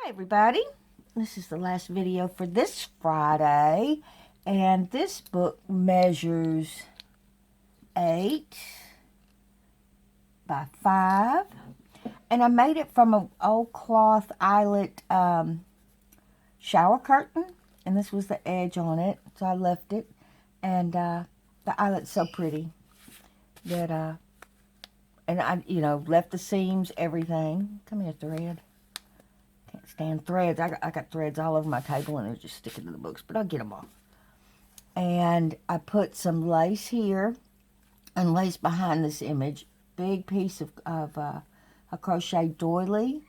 Hi everybody, this is the last video for this Friday, and this book measures 8 by 5, and I made it from an old cloth eyelet shower curtain, and this was the edge on it, so I left it, and the eyelet's so pretty that and I left the seams, everything. Come here, thread. Can't stand threads. I got threads all over my table and they're just sticking to the books, but I'll get them off. And I put some lace here and lace behind this image. Big piece of a crochet doily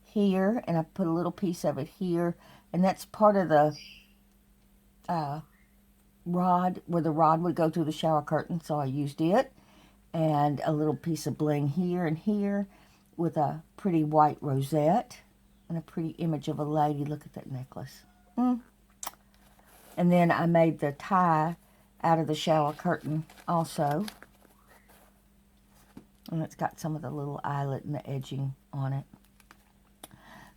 here, and I put a little piece of it here, and that's part of the rod, where the rod would go through the shower curtain, so I used it. And a little piece of bling here and here with a pretty white rosette. And a pretty image of a lady. Look at that necklace. And then I made the tie out of the shower curtain also. And it's got some of the little eyelet and the edging on it.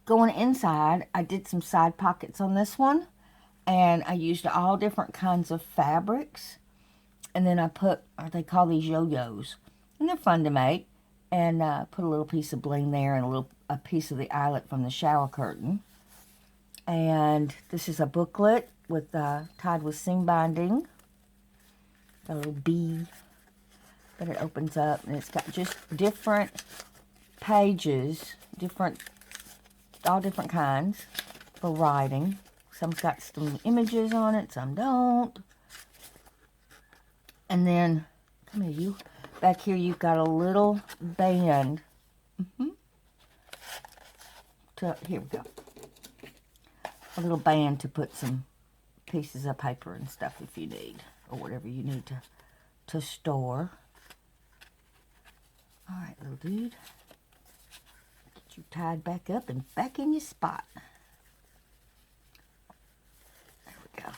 Going inside, I did some side pockets on this one. And I used all different kinds of fabrics. And then I put, they call these yo-yos. And they're fun to make. And put a little piece of bling there and a piece of the eyelet from the shower curtain. And this is a booklet with tied with seam binding. Got a little bee that it opens up, and it's got just different pages, all different kinds for writing. Some's got some images on it, some don't. And then, come here, you. Back here, you've got a little band. Here we go. A little band to put some pieces of paper and stuff if you need, or whatever you need to store. All right, little dude. Get you tied back up and back in your spot. There we go.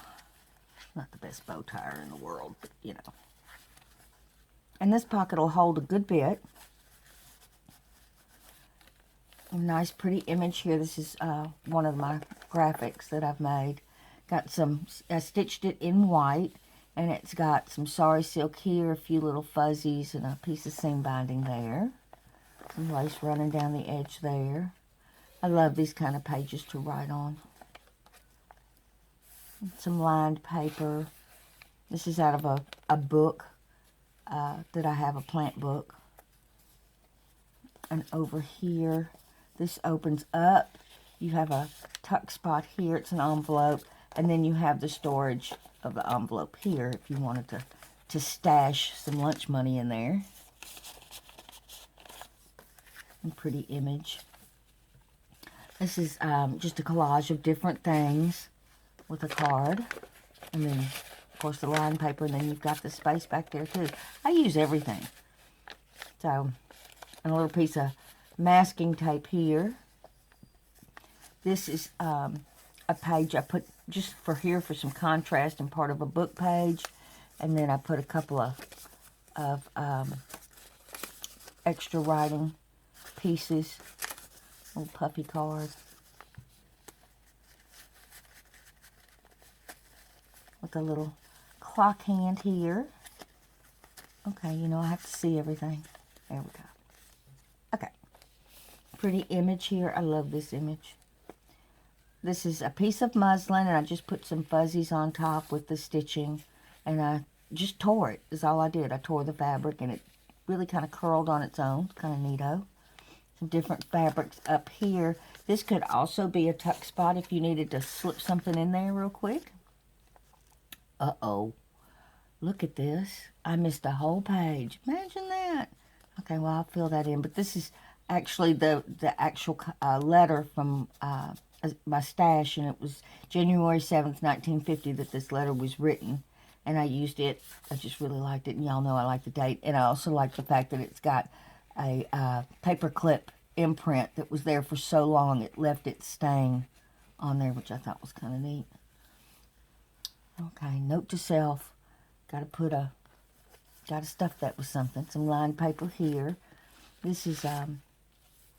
Not the best bow tie in the world, but you know. And this pocket will hold a good bit. A nice pretty image here. This is one of my graphics that I've made. Got some, I stitched it in white, and it's got some sari silk here, a few little fuzzies, and a piece of seam binding there. Some lace running down the edge there. I love these kind of pages to write on. Some lined paper. This is out of a book that I have, a plant book. And over here, this opens up. You have a tuck spot here. It's an envelope. And then you have the storage of the envelope here if you wanted to stash some lunch money in there. And pretty image. This is just a collage of different things with a card. And then, of course, the lined paper. And then you've got the space back there, too. I use everything. So, and a little piece of masking tape here. This is a page I put just for here for some contrast and part of a book page. And then I put a couple of extra writing pieces. Little puffy card. With a little clock hand here. Okay, you know I have to see everything. There we go. Okay. Pretty image here. I love this image. This is a piece of muslin, and I just put some fuzzies on top with the stitching. And I just tore it, is all I did. I tore the fabric, and it really kind of curled on its own. Kind of neato. Some different fabrics up here. This could also be a tuck spot if you needed to slip something in there real quick. Uh-oh. Look at this. I missed a whole page. Imagine that. Okay, well, I'll fill that in. But this is actually the actual letter from my stash, and it was January 7th, 1950 that this letter was written. And I used it. I just really liked it, and y'all know I like the date. And I also like the fact that it's got a paper clip imprint that was there for so long it left its stain on there, which I thought was kind of neat. Okay, note to self. Gotta stuff that with something. Some lined paper here. This is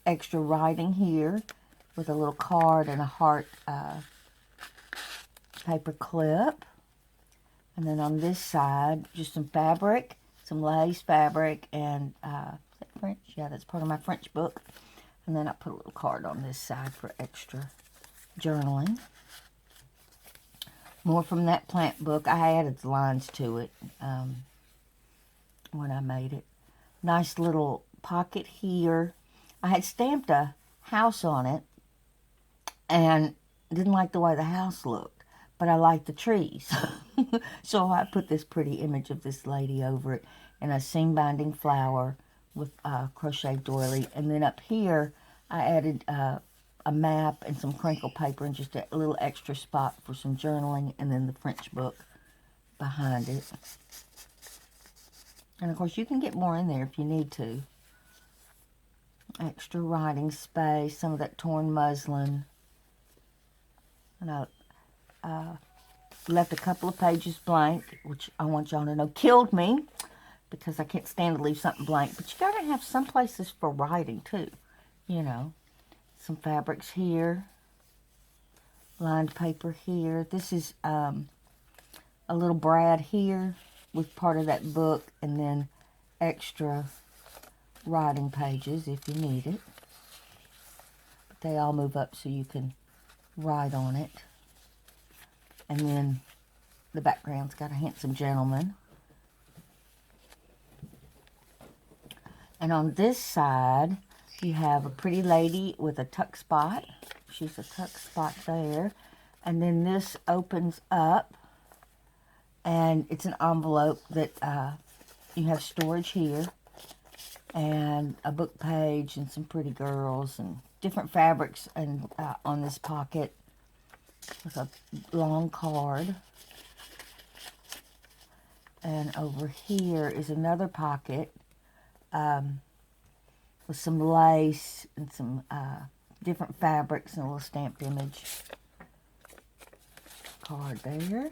extra writing here. with a little card and a heart paper clip. And then on this side, just some fabric, some lace fabric, and is that French? Yeah, that's part of my French book. And then I put a little card on this side for extra journaling. More from that plant book. I added lines to it when I made it. Nice little pocket here. I had stamped a house on it and didn't like the way the house looked, but I liked the trees. So I put this pretty image of this lady over it in a seam binding flower with a crochet doily. And then up here, I added a map and some crinkle paper and just a little extra spot for some journaling, and then the French book behind it. And of course, you can get more in there if you need to. Extra writing space, some of that torn muslin. And I left a couple of pages blank, which I want y'all to know killed me, because I can't stand to leave something blank. But you gotta have some places for writing too, you know. Some fabrics here, lined paper here. This is a little brad here with part of that book, and then extra writing pages if you need it. But they all move up so you can write on it. And then the background's got a handsome gentleman. And on this side, you have a pretty lady with a tuck spot. She's a tuck spot there. And then this opens up, and it's an envelope that you have storage here, and a book page and some pretty girls and different fabrics, and on this pocket with a long card. And over here is another pocket with some lace and some different fabrics and a little stamped image card there.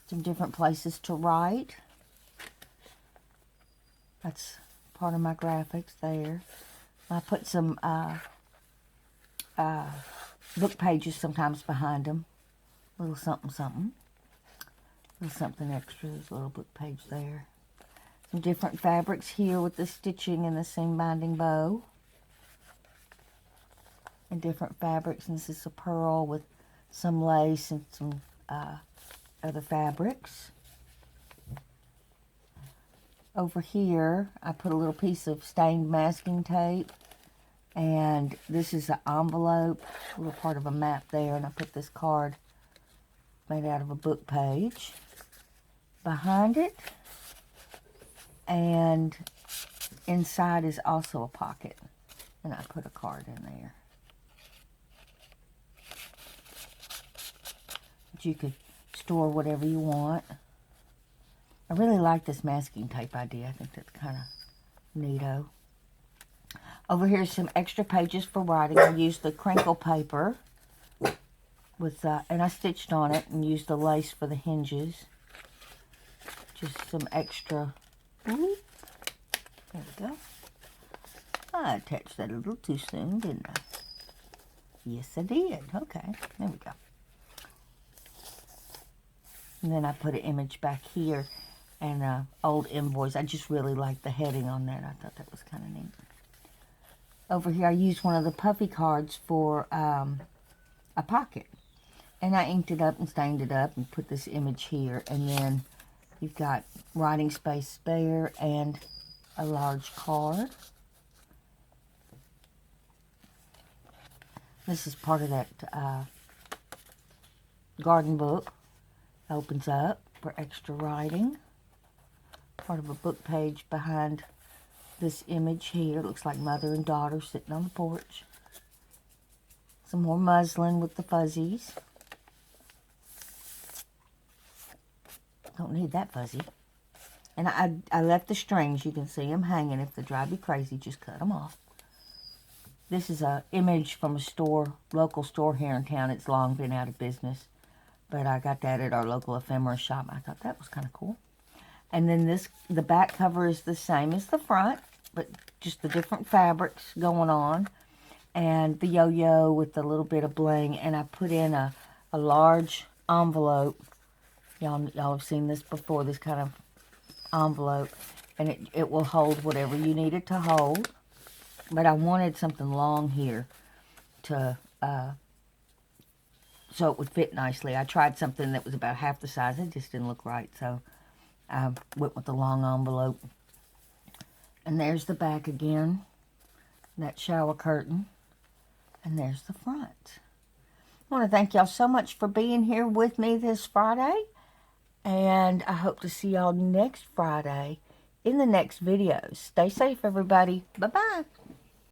Some different places to write. That's part of my graphics there. I put some book pages sometimes behind them. A little something something. A little something extra. There's a little book page there. Some different fabrics here with the stitching and the seam binding bow. And different fabrics. And this is a pearl with some lace and some other fabrics. Over here, I put a little piece of stained masking tape. And this is an envelope, a little part of a map there. And I put this card made out of a book page behind it. And inside is also a pocket. And I put a card in there. But you could store whatever you want. I really like this masking tape idea. I think that's kind of neato. Over here some extra pages for writing. I used the crinkle paper with and I stitched on it and used the lace for the hinges. Just some extra. There we go. I attached that a little too soon, didn't I? Yes, I did. Okay, there we go. And then I put an image back here and an old invoice. I just really liked the heading on that. I thought that was kind of neat. Over here, I used one of the puffy cards for a pocket. And I inked it up and stained it up and put this image here. And then you've got writing space there and a large card. This is part of that garden book. Opens up for extra writing. Part of a book page behind this image here. It looks like mother and daughter sitting on the porch. Some more muslin with the fuzzies. Don't need that fuzzy. And I left the strings. You can see them hanging. If they drive you crazy, just cut them off. This is an image from a store, local store here in town. It's long been out of business. But I got that at our local ephemera shop. I thought that was kind of cool. And then the back cover is the same as the front, but just the different fabrics going on, and the yo-yo with a little bit of bling. And I put in a large envelope. Y'all have seen this before, this kind of envelope, and it will hold whatever you need it to hold. But I wanted something long here to so it would fit nicely. I tried something that was about half the size. It just didn't look right, so I went with the long envelope. And there's the back again, that shower curtain, and there's the front. I want to thank y'all so much for being here with me this Friday, and I hope to see y'all next Friday in the next videos. Stay safe, everybody. Bye-bye.